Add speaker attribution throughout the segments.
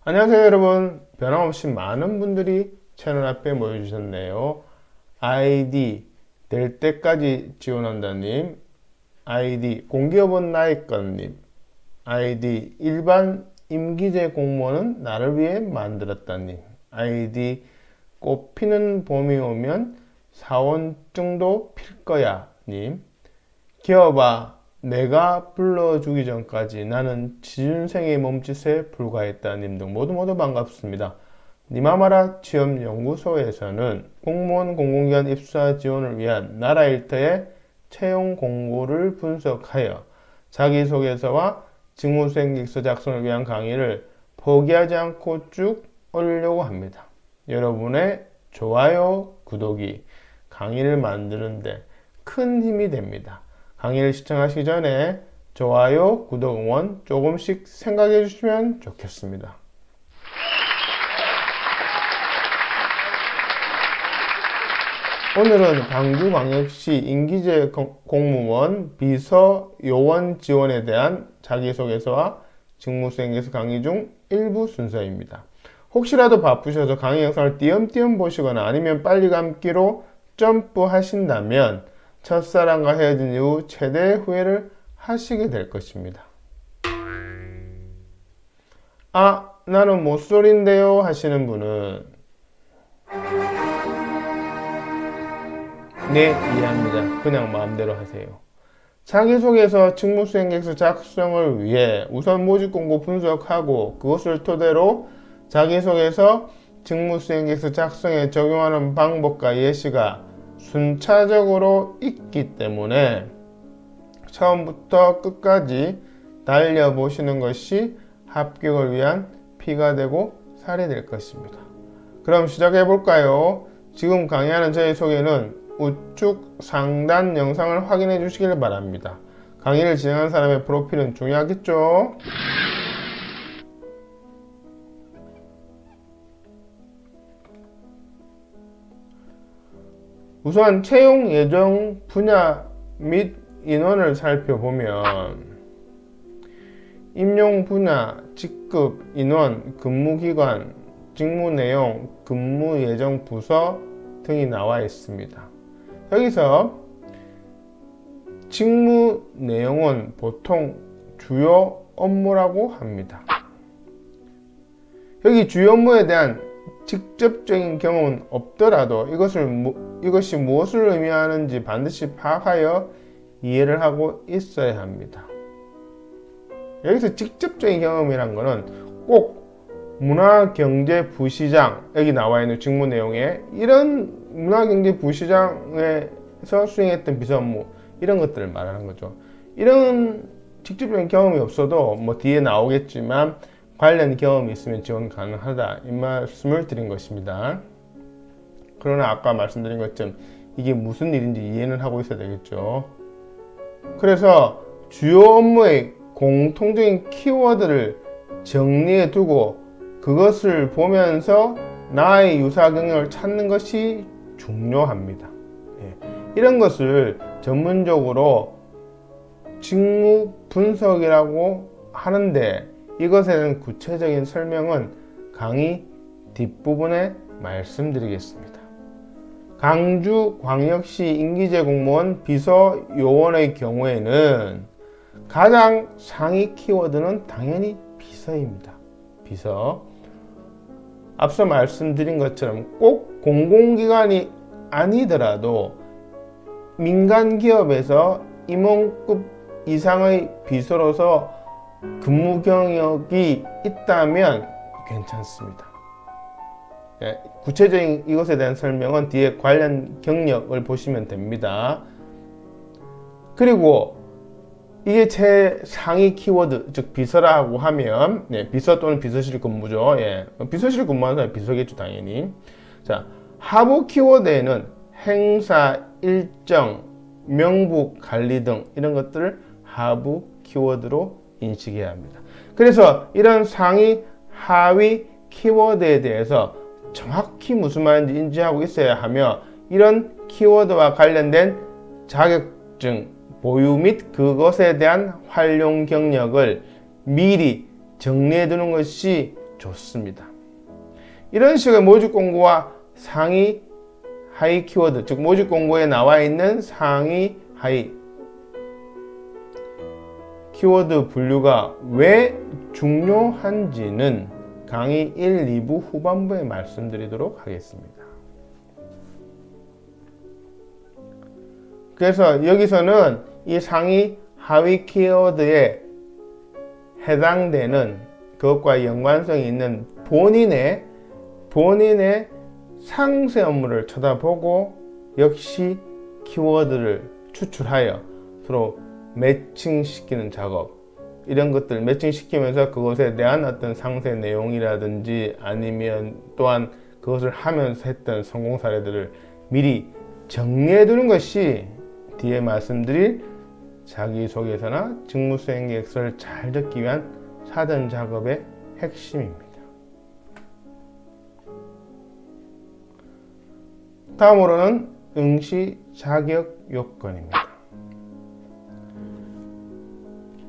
Speaker 1: 안녕하세요 여러분. 변함없이 많은 분들이 채널 앞에 모여주셨네요. 아이디 될 때까지 지원한다님, 아이디 공기업은 나의 것님, 아이디 일반 임기제 공무원은 나를 위해 만들었다님, 아이디 꽃 피는 봄이 오면 사원증도 필 거야 님, 기어봐 내가 불러주기 전까지 나는 지준생의 몸짓에 불과했다 님 등 모두 반갑습니다. 니마마라 취업연구소에서는 공무원 공공기관 입사 지원을 위한 나라 일터의 채용 공고를 분석하여 자기소개서와 직무수행객서 작성을 위한 강의를 포기하지 않고 쭉 올리려고 합니다. 여러분의 좋아요, 구독이 강의를 만드는데 큰 힘이 됩니다. 강의를 시청하시기 전에 좋아요, 구독, 응원 조금씩 생각해 주시면 좋겠습니다. 오늘은 광주광역시 임기제 공무원 비서 요원 지원에 대한 자기소개서와 직무수행에서 강의 중 일부 순서입니다. 혹시라도 바쁘셔서 강의 영상을 띄엄띄엄 보시거나 아니면 빨리 감기로 점프 하신다면 첫사랑과 헤어진 이후 최대의 후회를 하시게 될 것입니다. 아, 나는 모쏠인데요 하시는 분은 네, 이해합니다. 그냥 마음대로 하세요. 자기소개서 직무수행객서 작성을 위해 우선 모집공고 분석하고 그것을 토대로 자기소개서 직무수행객서 작성에 적용하는 방법과 예시가 순차적으로 있기 때문에 처음부터 끝까지 달려보시는 것이 합격을 위한 피가 되고 살이 될 것입니다. 그럼 시작해 볼까요? 지금 강의하는 저의 소개는 우측 상단 영상을 확인해 주시길 바랍니다. 강의를 진행하는 사람의 프로필은 중요하겠죠? 우선 채용 예정 분야 및 인원을 살펴보면 임용 분야, 직급, 인원, 근무기관, 직무 내용, 근무 예정 부서 등이 나와 있습니다. 여기서 직무 내용은 보통 주요 업무라고 합니다. 여기 주요 업무에 대한 직접적인 경험은 없더라도 이것이 무엇을 의미하는지 반드시 파악하여 이해를 하고 있어야 합니다. 여기서 직접적인 경험이란 것은 꼭 문화경제부시장, 여기 나와 있는 직무 내용에 이런 문화경제부시장에서 수행했던 비서 업무 이런 것들을 말하는 거죠. 이런 직접적인 경험이 없어도 뭐 뒤에 나오겠지만 관련 경험이 있으면 지원 가능하다 이 말씀을 드린 것입니다. 그러나 아까 말씀드린 것처럼 이게 무슨 일인지 이해는 하고 있어야 되겠죠. 그래서 주요 업무의 공통적인 키워드를 정리해 두고 그것을 보면서 나의 유사 경력을 찾는 것이 중요합니다. 이런 것을 전문적으로 직무 분석이라고 하는데 이것에 대한 구체적인 설명은 강의 뒷부분에 말씀드리겠습니다. 광주광역시 임기제 공무원 비서 요원의 경우에는 가장 상위 키워드는 당연히 비서입니다. 비서. 앞서 말씀드린 것처럼 꼭 공공기관이 아니더라도 민간 기업에서 임원급 이상의 비서로서 근무 경력이 있다면 괜찮습니다. 구체적인 이것에 대한 설명은 뒤에 관련 경력을 보시면 됩니다. 그리고 이게 제 상위 키워드, 즉 비서라고 하면 비서 또는 비서실 근무죠. 비서실 근무하는 사람이 비서겠죠, 당연히. 자, 하부 키워드에는 행사, 일정, 명부 관리 등 이런 것들을 하부 키워드로 인식해야 합니다. 그래서 이런 상위, 하위 키워드에 대해서 정확히 무슨 말인지 인지하고 있어야 하며 이런 키워드와 관련된 자격증 보유 및 그것에 대한 활용 경력을 미리 정리해 두는 것이 좋습니다. 이런 식의 모집 공고와 상위, 하위 키워드, 즉 모집 공고에 나와 있는 상위, 하위 키워드 분류가 왜 중요한지는 강의 1, 2부 후반부에 말씀드리도록 하겠습니다. 그래서 여기서는 이 상위, 하위 키워드에 해당되는 그것과 연관성이 있는 본인의 상세 업무를 쳐다보고 역시 키워드를 추출하여 서로 매칭시키는 작업, 이런 것들 매칭시키면서 그것에 대한 어떤 상세 내용이라든지 아니면 또한 그것을 하면서 했던 성공 사례들을 미리 정리해 두는 것이 뒤에 말씀드릴 자기소개서나 직무수행 계획서를 잘 적기 위한 사전 작업의 핵심입니다. 다음으로는 응시 자격 요건입니다.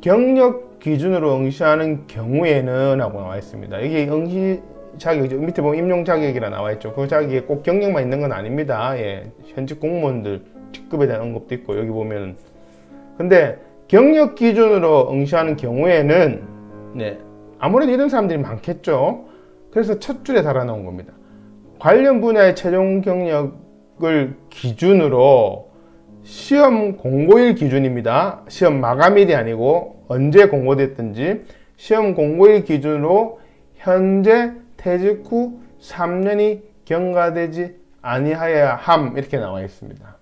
Speaker 1: 경력 기준으로 응시하는 경우에는 하고 나와 있습니다. 여기 응시 자격, 밑에 보면 임용 자격이라 나와 있죠. 그 자격에 꼭 경력만 있는 건 아닙니다. 예, 현직 공무원들 직급에 대한 언급도 있고, 여기 보면 근데 경력 기준으로 응시하는 경우에는 네, 아무래도 이런 사람들이 많겠죠. 그래서 첫 줄에 달아놓은 겁니다. 관련 분야의 최종 경력을 기준으로 시험 공고일 기준입니다. 시험 마감일이 아니고 언제 공고됐든지 시험 공고일 기준으로 현재 퇴직 후 3년이 경과되지 아니하여야 함, 이렇게 나와 있습니다.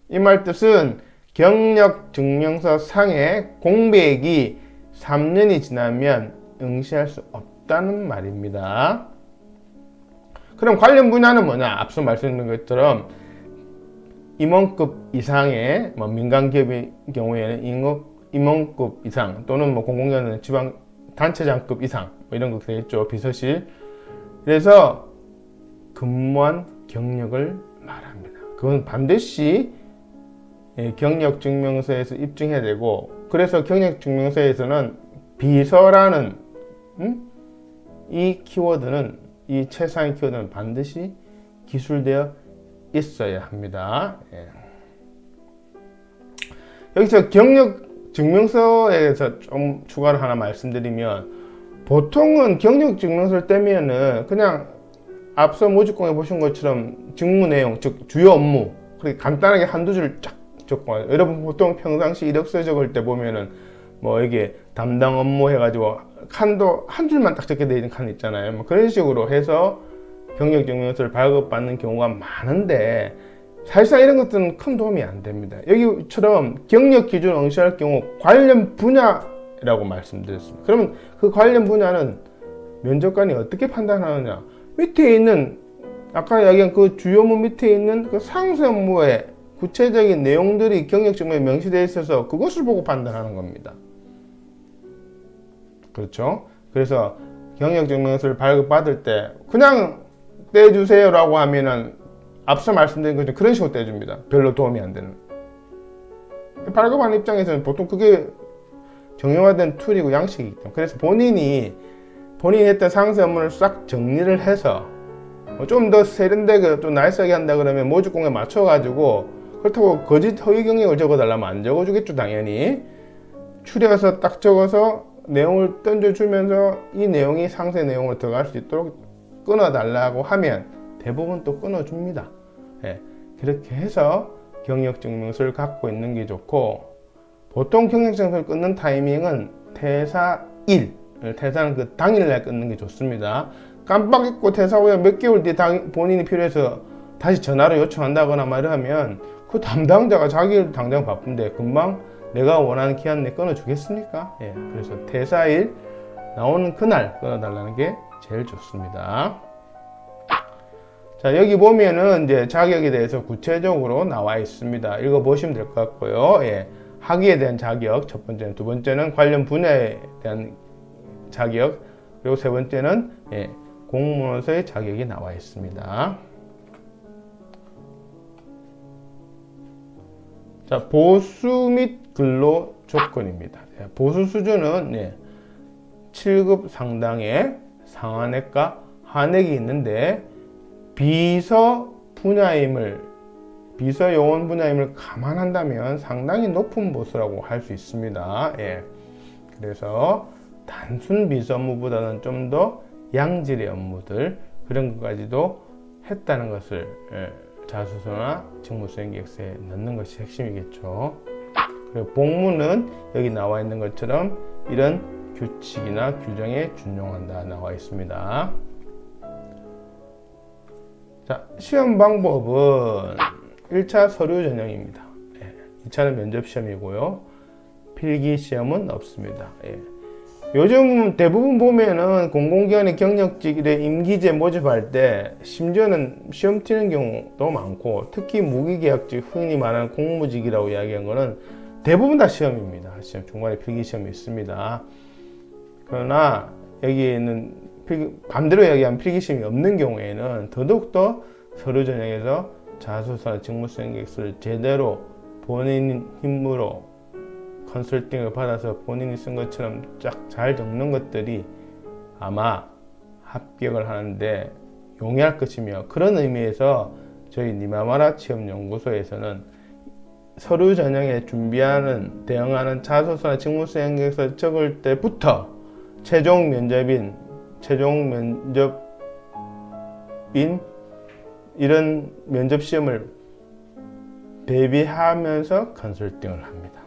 Speaker 1: 이 말 뜻은 경력 증명서 상의 공백이 3년이 지나면 응시할 수 없다는 말입니다. 그럼 관련 분야는 뭐냐? 앞서 말씀드린 것처럼 임원급 이상의 민간 기업의 경우에는 임원급 이상 또는 공공기관은 지방 단체장급 이상 이런 거 되겠죠. 비서실. 그래서 근무한 경력을 말합니다. 그건 반드시 경력 증명서에서 입증해야 되고, 그래서 경력 증명서에서는 비서라는 이 키워드는, 이 최상위 키워드는 반드시 기술되어 있어야 합니다. 예. 여기서 경력 증명서에 대해서 좀 추가로 하나 말씀드리면, 보통은 경력 증명서를 떼면은 그냥 앞서 모집공에 보신 것처럼 직무 내용, 즉 주요 업무, 그렇게 간단하게 한두 줄 쫙 적고, 여러분 보통 평상시 이력서 적을 때 보면은 이게 담당 업무 해가지고 칸도 한 줄만 딱 적게 되어 있는 칸 있잖아요. 그런 식으로 해서 경력증명서를 발급받는 경우가 많은데, 사실상 이런 것들은 큰 도움이 안 됩니다. 여기처럼 경력 기준 응시할 경우 관련 분야라고 말씀드렸습니다. 그러면 그 관련 분야는 면접관이 어떻게 판단하느냐? 밑에 있는, 아까 이야기한 그 주요 업무 밑에 있는 그 상세 업무의 구체적인 내용들이 경력증명에 명시되어 있어서 그것을 보고 판단하는 겁니다. 그렇죠? 그래서 경력증명서를 발급받을 때 그냥 떼주세요 라고 하면은 앞서 말씀드린 것처럼 그런 식으로 떼줍니다. 별로 도움이 안 되는. 발급하는 입장에서는 보통 그게 정형화된 툴이고 양식이기 때문에, 그래서 본인이 했던 상세 업무를 싹 정리를 해서 좀 더 세련되게 좀 나이스하게 한다 그러면 모집공에 맞춰가지고, 그렇다고 거짓 허위 경력을 적어달라면 안 적어주겠죠. 당연히 추려서 딱 적어서 내용을 던져주면서 이 내용이 상세 내용으로 들어갈 수 있도록 끊어달라고 하면 대부분 또 끊어줍니다. 예, 그렇게 해서 경력증명서를 갖고 있는 게 좋고, 보통 경력증명서를 끊는 타이밍은 퇴사일, 퇴사는 그 당일날 끊는 게 좋습니다. 깜빡 잊고 퇴사 후에 몇 개월 뒤에 본인이 필요해서 다시 전화로 요청한다거나 말하면 그 담당자가 자기 당장 바쁜데 금방 내가 원하는 기한 내에 끊어주겠습니까? 예, 그래서 퇴사일 나오는 그날 끊어달라는 게 제일 좋습니다. 자, 여기 보면은 이제 자격에 대해서 구체적으로 나와 있습니다. 읽어보시면 될 것 같고요. 예, 학위에 대한 자격, 첫 번째는, 두 번째는 관련 분야에 대한 자격, 그리고 세 번째는 공무원서의 자격이 나와 있습니다. 자, 보수 및 근로 조건입니다. 보수 수준은 7급 상당의 상한액과 한액이 있는데 비서 요원 분야임을 감안한다면 상당히 높은 보수라고 할 수 있습니다. 예. 그래서 단순 비서 업무보다는 좀 더 양질의 업무들 그런 것까지도 했다는 것을 자소서나 직무수행계획서에 넣는 것이 핵심이겠죠. 그리고 복무는 여기 나와 있는 것처럼 이런 규칙이나 규정에 준용한다 나와 있습니다. 자, 시험 방법은 1차 서류 전형입니다. 2차는 면접 시험이고요. 필기 시험은 없습니다. 요즘 대부분 보면은 공공기관의 경력직의 임기제 모집할 때 심지어는 시험 치는 경우도 많고, 특히 무기계약직, 흔히 말하는 공무직이라고 이야기한 거는 대부분 다 시험입니다. 시험 중간에 필기 시험이 있습니다. 그러나 여기에는 반대로 이야기하면 필기 시험이 없는 경우에는 더더욱더 서류 전형에서 자소서나 직무수행계획서를 제대로 본인 힘으로 컨설팅을 받아서 본인이 쓴 것처럼 쫙 잘 적는 것들이 아마 합격을 하는데 용이할 것이며, 그런 의미에서 저희 니마마라 취업연구소에서는 서류 전형에 대응하는 자소서나 직무수행계획서 적을 때부터 최종 면접인 이런 면접 시험을 대비하면서 컨설팅을 합니다.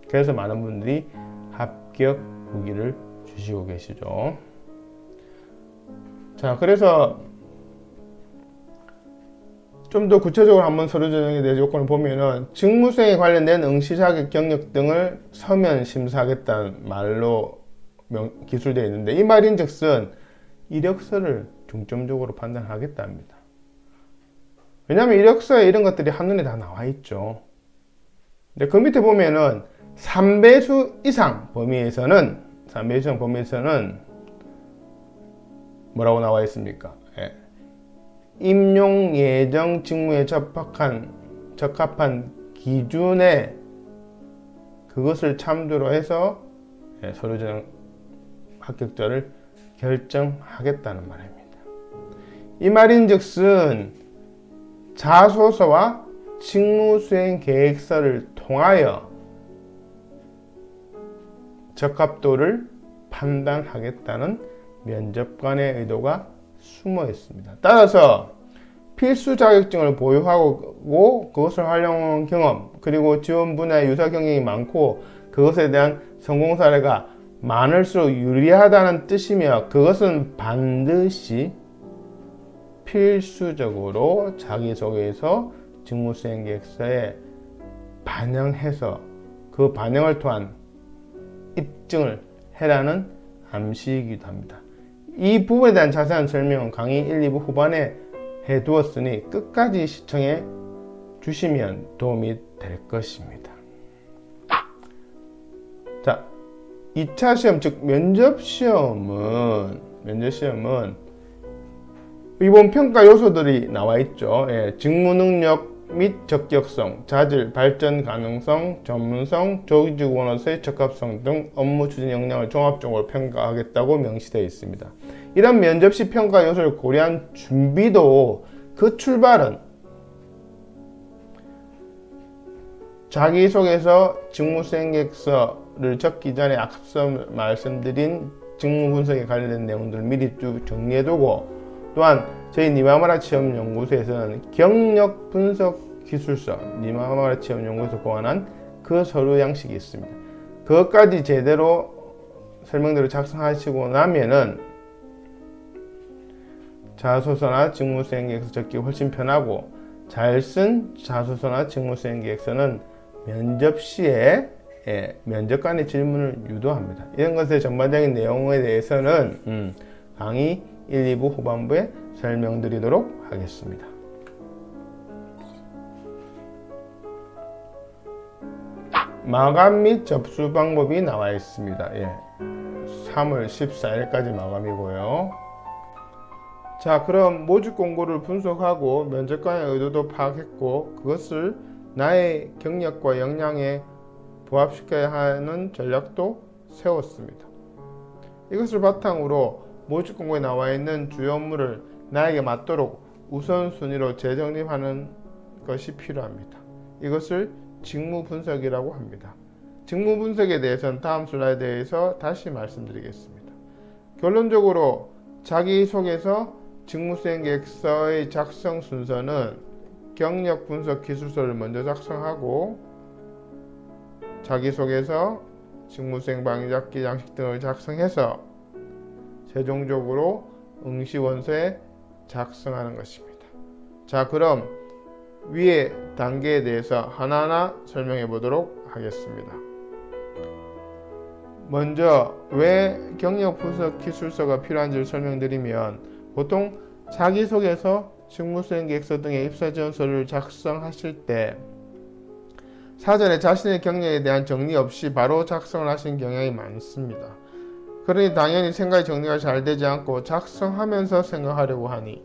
Speaker 1: 그래서 많은 분들이 합격 후기를 주시고 계시죠. 자, 그래서 좀 더 구체적으로 한번 서류 전형에 대해서 요건을 보면은 직무수행에 관련된 응시 자격 경력 등을 서면 심사하겠다는 말로 기술되어 있는데, 이 말인즉슨 이력서를 중점적으로 판단하겠답니다. 왜냐하면 이력서에 이런 것들이 한눈에 다 나와 있죠. 근데 그 밑에 보면은 3배수 이상 범위에서는 뭐라고 나와 있습니까? 임용 예정 직무에 적합한 기준에 그것을 참조로 해서 서류 전형 합격자를 결정하겠다는 말입니다. 이 말인즉슨 자소서와 직무수행 계획서를 통하여 적합도를 판단하겠다는 면접관의 의도가 숨어 있습니다. 따라서 필수 자격증을 보유하고 그것을 활용한 경험, 그리고 지원 분야의 유사 경력이 많고 그것에 대한 성공 사례가 많을수록 유리하다는 뜻이며, 그것은 반드시 필수적으로 자기소개서 직무수행계획서에 반영해서 그 반영을 통한 입증을 해라는 암시이기도 합니다. 이 부분에 대한 자세한 설명은 강의 1, 2부 후반에 해두었으니 끝까지 시청해 주시면 도움이 될 것입니다. 자, 2차 시험, 즉 면접시험은 이번 평가 요소들이 나와 있죠. 직무 능력 및 적격성, 자질, 발전 가능성, 전문성, 조직 원어서의 적합성 등 업무 추진 역량을 종합적으로 평가하겠다고 명시되어 있습니다. 이런 면접 시 평가 요소를 고려한 준비도 그 출발은 자기소개서 직무수행계획서를 적기 전에 앞서 말씀드린 직무 분석에 관련된 내용들을 미리 쭉 정리해두고, 또한 저희 니마마라 취업연구소에서는 경력 분석 기술서, 니마마라 취업연구소에서 고안한 그 서류 양식이 있습니다. 그것까지 제대로 설명대로 작성하시고 나면은 자소서나 직무수행계획서 적기 훨씬 편하고, 잘 쓴 자소서나 직무수행계획서는 면접 시에 면접관의 질문을 유도합니다. 이런 것의 전반적인 내용에 대해서는 강의 1, 2부 후반부에 설명드리도록 하겠습니다. 마감 및 접수 방법이 나와 있습니다. 3월 14일까지 마감이고요. 자, 그럼 모집 공고를 분석하고 면접관의 의도도 파악했고, 그것을 나의 경력과 역량에 부합시켜야 하는 전략도 세웠습니다. 이것을 바탕으로 모집 공고에 나와 있는 주요 업무를 나에게 맞도록 우선순위로 재정립하는 것이 필요합니다. 이것을 직무 분석이라고 합니다. 직무 분석에 대해서는 다음 슬라이드에서 다시 말씀드리겠습니다. 결론적으로 자기소개서 직무수행 계획서의 작성 순서는 경력 분석 기술서를 먼저 작성하고 자기소개서, 직무수행 방해잡기 양식 등을 작성해서 최종적으로 응시원서에 작성하는 것입니다. 자, 그럼 위의 단계에 대해서 하나하나 설명해 보도록 하겠습니다. 먼저 왜 경력 분석 기술서가 필요한지를 설명드리면, 보통 자기소개서, 직무수행 계획서 등의 입사지원서를 작성하실 때 사전에 자신의 경력에 대한 정리 없이 바로 작성을 하시는 경향이 많습니다. 그러니 당연히 생각이 정리가 잘 되지 않고 작성하면서 생각하려고 하니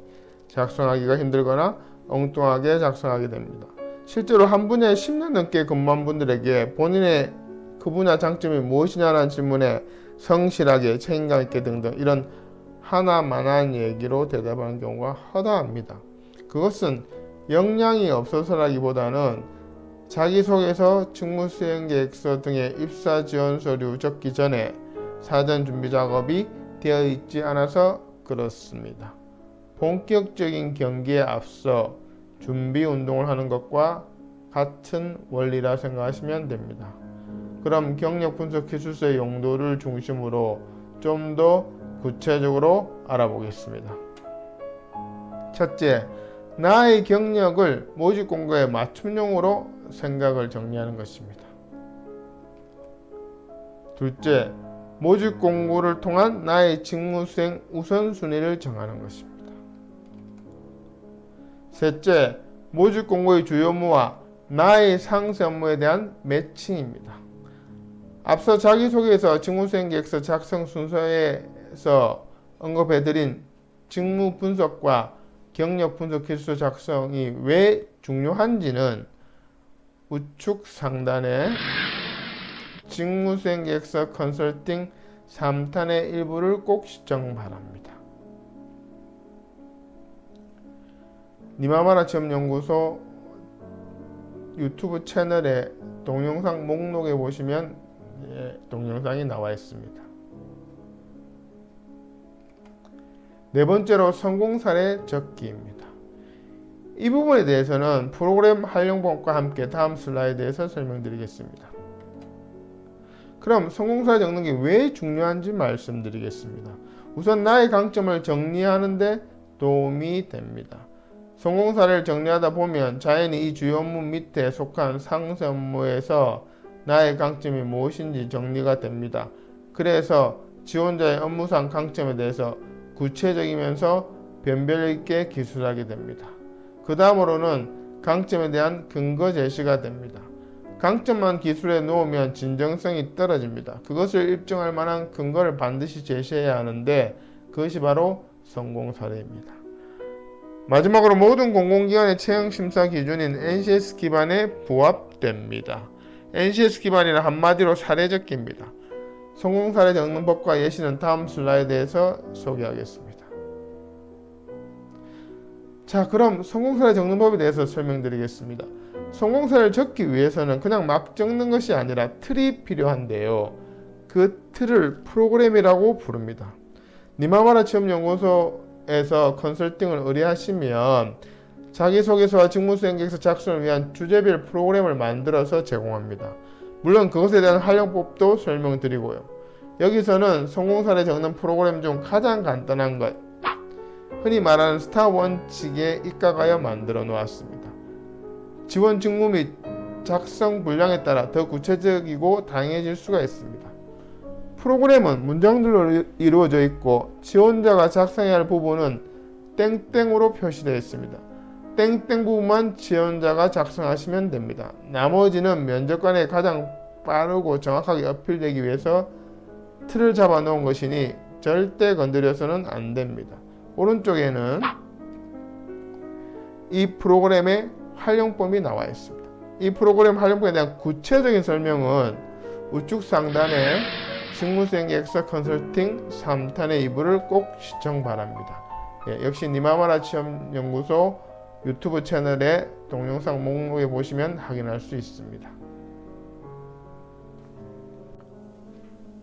Speaker 1: 작성하기가 힘들거나 엉뚱하게 작성하게 됩니다. 실제로 한 분야에 10년 넘게 근무한 분들에게 본인의 그 분야 장점이 무엇이냐는 질문에 성실하게 책임감 있게 등등 이런 하나만한 얘기로 대답하는 경우가 허다합니다. 그것은 역량이 없어서라기보다는 자기소개서, 직무수행계획서 등의 입사지원 서류 적기 전에 사전 준비 작업이 되어 있지 않아서 그렇습니다. 본격적인 경기에 앞서 준비 운동을 하는 것과 같은 원리라 생각하시면 됩니다. 그럼 경력 분석 기술서의 용도를 중심으로 좀 더 구체적으로 알아보겠습니다. 첫째, 나의 경력을 모집 공고에 맞춤형으로 생각을 정리하는 것입니다. 둘째, 모집 공고를 통한 나의 직무수행 우선순위를 정하는 것입니다. 셋째, 모집 공고의 주요 업무와 나의 상세 업무에 대한 매칭입니다. 앞서 자기소개서, 직무수행 계획서 작성 순서에서 언급해드린 직무 분석과 경력 분석 기술서 작성이 왜 중요한지는 우측 상단에 직무수행 계획서 컨설팅 3탄의 일부를 꼭 시청 바랍니다. 니마마라 취업연구소 유튜브 채널의 동영상 목록에 보시면 동영상이 나와 있습니다. 네 번째로 성공 사례 적기입니다. 이 부분에 대해서는 프로그램 활용법과 함께 다음 슬라이드에서 설명드리겠습니다. 그럼 성공사례 적는 게 왜 중요한지 말씀드리겠습니다. 우선 나의 강점을 정리하는 데 도움이 됩니다. 성공사례를 정리하다 보면 자연히 이 주요 업무 밑에 속한 상세 업무에서 나의 강점이 무엇인지 정리가 됩니다. 그래서 지원자의 업무상 강점에 대해서 구체적이면서 변별 있게 기술하게 됩니다. 그 다음으로는 강점에 대한 근거 제시가 됩니다. 강점만 기술에 놓으면 진정성이 떨어집니다. 그것을 입증할 만한 근거를 반드시 제시해야 하는데 그것이 바로 성공 사례입니다. 마지막으로 모든 공공기관의 채용심사 기준인 NCS 기반에 부합됩니다. NCS 기반이란 한마디로 사례적기입니다. 성공 사례 적는 법과 예시는 다음 슬라이드에서 소개하겠습니다. 자, 그럼 성공 사례 적는 법에 대해서 설명드리겠습니다. 성공 사례를 적기 위해서는 그냥 막 적는 것이 아니라 틀이 필요한데요. 그 틀을 프로그램이라고 부릅니다. 니마마라 취업연구소에서 컨설팅을 의뢰하시면 자기소개서와 직무수행계획서 작성을 위한 주제별 프로그램을 만들어서 제공합니다. 물론 그것에 대한 활용법도 설명드리고요. 여기서는 성공사례 적는 프로그램 중 가장 간단한 것, 흔히 말하는 스타 원칙에 입각하여 만들어 놓았습니다. 지원 직무 및 작성 분량에 따라 더 구체적이고 다양해질 수가 있습니다. 프로그램은 문장들로 이루어져 있고 지원자가 작성해야 할 부분은 땡땡으로 표시되어 있습니다. 땡땡 부분만 지원자가 작성하시면 됩니다. 나머지는 면접관에 가장 빠르고 정확하게 어필되기 위해서 틀을 잡아 놓은 것이니 절대 건드려서는 안 됩니다. 오른쪽에는 이 프로그램의 활용법이 나와 있습니다. 이 프로그램 활용법에 대한 구체적인 설명은 우측 상단에 직무수행 계획서 컨설팅 3탄의 2부를 꼭 시청 바랍니다. 예, 역시 니마마라 취업연구소 유튜브 채널의 동영상 목록에 보시면 확인할 수 있습니다.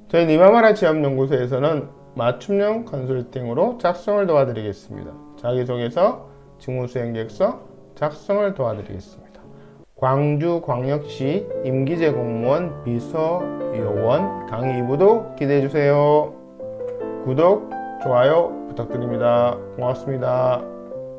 Speaker 1: 저희 니마마라 취업연구소에서는 맞춤형 컨설팅으로 작성을 도와드리겠습니다. 자기소개서, 직무수행계획서 작성을 도와드리겠습니다. 광주광역시 임기제 공무원 비서요원 강의 2부도 기대해주세요. 구독, 좋아요 부탁드립니다. 고맙습니다.